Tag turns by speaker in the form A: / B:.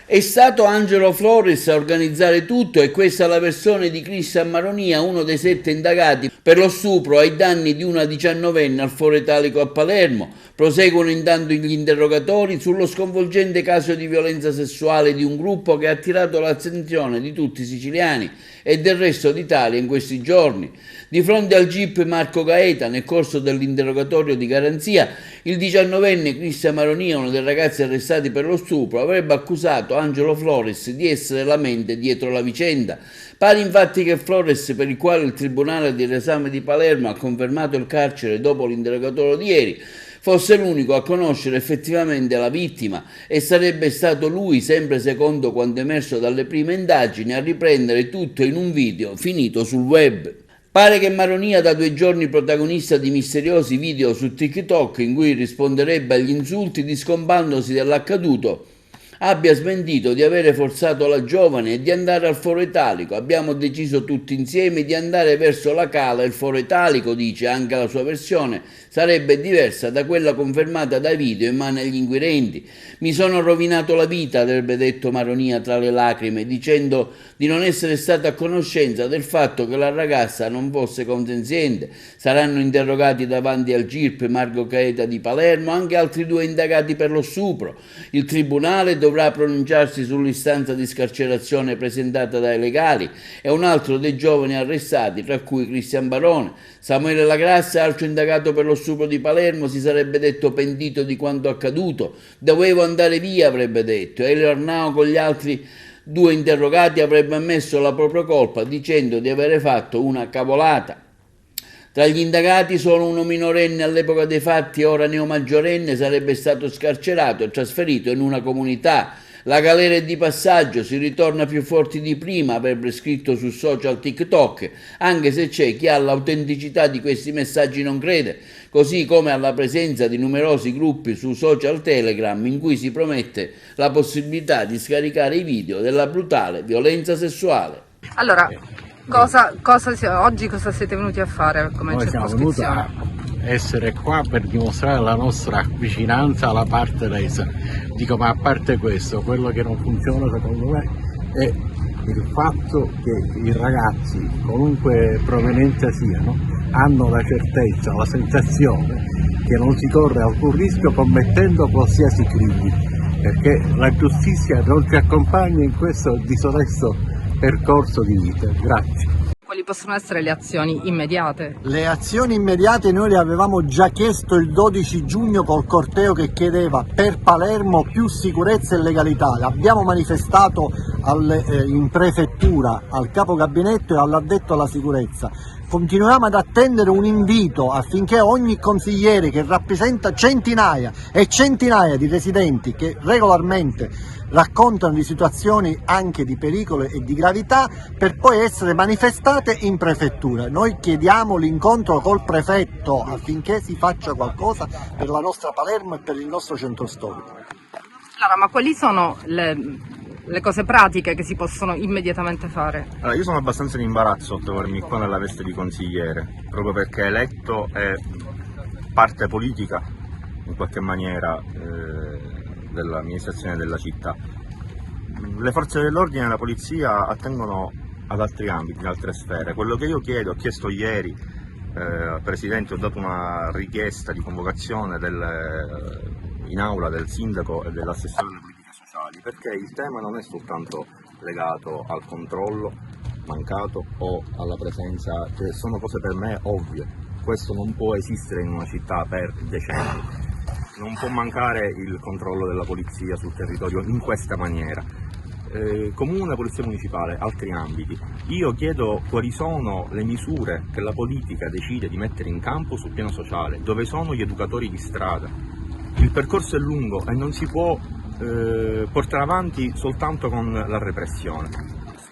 A: È stato Angelo Flores a organizzare tutto e questa è la versione di Cristian Maronia, uno dei 7 indagati per lo stupro ai danni di una 19enne al Foro Italico a Palermo. Proseguono intanto gli interrogatori sullo sconvolgente caso di violenza sessuale di un gruppo che ha attirato l'attenzione di tutti i siciliani e del resto d'Italia in questi giorni. Di fronte al GIP Marco Gaeta, nel corso dell'interrogatorio di garanzia, il 19enne Cristian Maronia, uno dei ragazzi arrestati per lo stupro, avrebbe accusato Angelo Flores di essere la mente dietro la vicenda. Pare infatti che Flores, per il quale il Tribunale di Riesame di Palermo ha confermato il carcere dopo l'interrogatorio di ieri, fosse l'unico a conoscere effettivamente la vittima e sarebbe stato lui, sempre secondo quanto emerso dalle prime indagini, a riprendere tutto in un video finito sul web. Pare che Maronia, da 2 giorni protagonista di misteriosi video su TikTok in cui risponderebbe agli insulti discolpandosi dell'accaduto, abbia smentito di avere forzato la giovane e di andare al Foro Italico. Abbiamo deciso tutti insieme di andare verso la cala e il Foro Italico, dice. Anche la sua versione sarebbe diversa da quella confermata dai video in mano agli inquirenti. Mi sono rovinato la vita, avrebbe detto Maronia tra le lacrime, dicendo di non essere stato a conoscenza del fatto che la ragazza non fosse consenziente. Saranno interrogati davanti al GIP Marco Gaeta di Palermo anche altri 2 indagati per lo stupro. Il tribunale dovrà pronunciarsi sull'istanza di scarcerazione presentata dai legali e un altro dei giovani arrestati, tra cui Cristian Barone. Samuele Lagrazza, altro indagato per lo stupro di Palermo, si sarebbe detto pentito di quanto accaduto. Dovevo andare via, avrebbe detto. Elio Arnao, con gli altri 2 interrogati, avrebbe ammesso la propria colpa dicendo di avere fatto una cavolata. Tra gli indagati solo uno minorenne all'epoca dei fatti, ora neomaggiorenne, sarebbe stato scarcerato e trasferito in una comunità. La galera è di passaggio, si ritorna più forti di prima, avrebbe scritto su social TikTok, anche se c'è chi all'autenticità di questi messaggi non crede, così come alla presenza di numerosi gruppi su social Telegram in cui si promette la possibilità di scaricare i video della brutale violenza sessuale.
B: Allora, oggi cosa siete venuti a fare come
C: Noi siamo venuti a essere qua per dimostrare la nostra vicinanza alla parte lesa. Dico, ma a parte questo, quello che non funziona secondo me è il fatto che i ragazzi, qualunque provenienza siano, hanno la certezza, la sensazione che non si corre alcun rischio commettendo qualsiasi crimine, perché la giustizia non ci accompagna in questo disonesto percorso di vita. Grazie.
B: Quali possono essere le azioni immediate?
D: Le azioni immediate noi le avevamo già chiesto il 12 giugno col corteo che chiedeva per Palermo più sicurezza e legalità. L'abbiamo manifestato in prefettura, al capo gabinetto e all'addetto alla sicurezza. Continuiamo ad attendere un invito affinché ogni consigliere che rappresenta centinaia e centinaia di residenti che regolarmente raccontano di situazioni anche di pericolo e di gravità per poi essere manifestate in prefettura. Noi chiediamo l'incontro col prefetto affinché si faccia qualcosa per la nostra Palermo e per il nostro centro storico.
B: Allora, ma quali sono le cose pratiche che si possono immediatamente fare?
E: Allora, io sono abbastanza in imbarazzo a trovarmi qua nella veste di consigliere, proprio perché eletto è parte politica in qualche maniera dell'amministrazione della città. Le forze dell'ordine e la polizia attengono ad altri ambiti, in altre sfere. Quello che io chiedo, ho chiesto ieri al Presidente, ho dato una richiesta di convocazione in aula del sindaco e dell'assessore alle politiche sociali, perché il tema non è soltanto legato al controllo mancato o alla presenza, che sono cose per me ovvie. Questo non può esistere in una città per decenni. Non può mancare il controllo della polizia sul territorio in questa maniera. Comune, polizia municipale, altri ambiti. Io chiedo quali sono le misure che la politica decide di mettere in campo sul piano sociale, dove sono gli educatori di strada. Il percorso è lungo e non si può portare avanti soltanto con la repressione.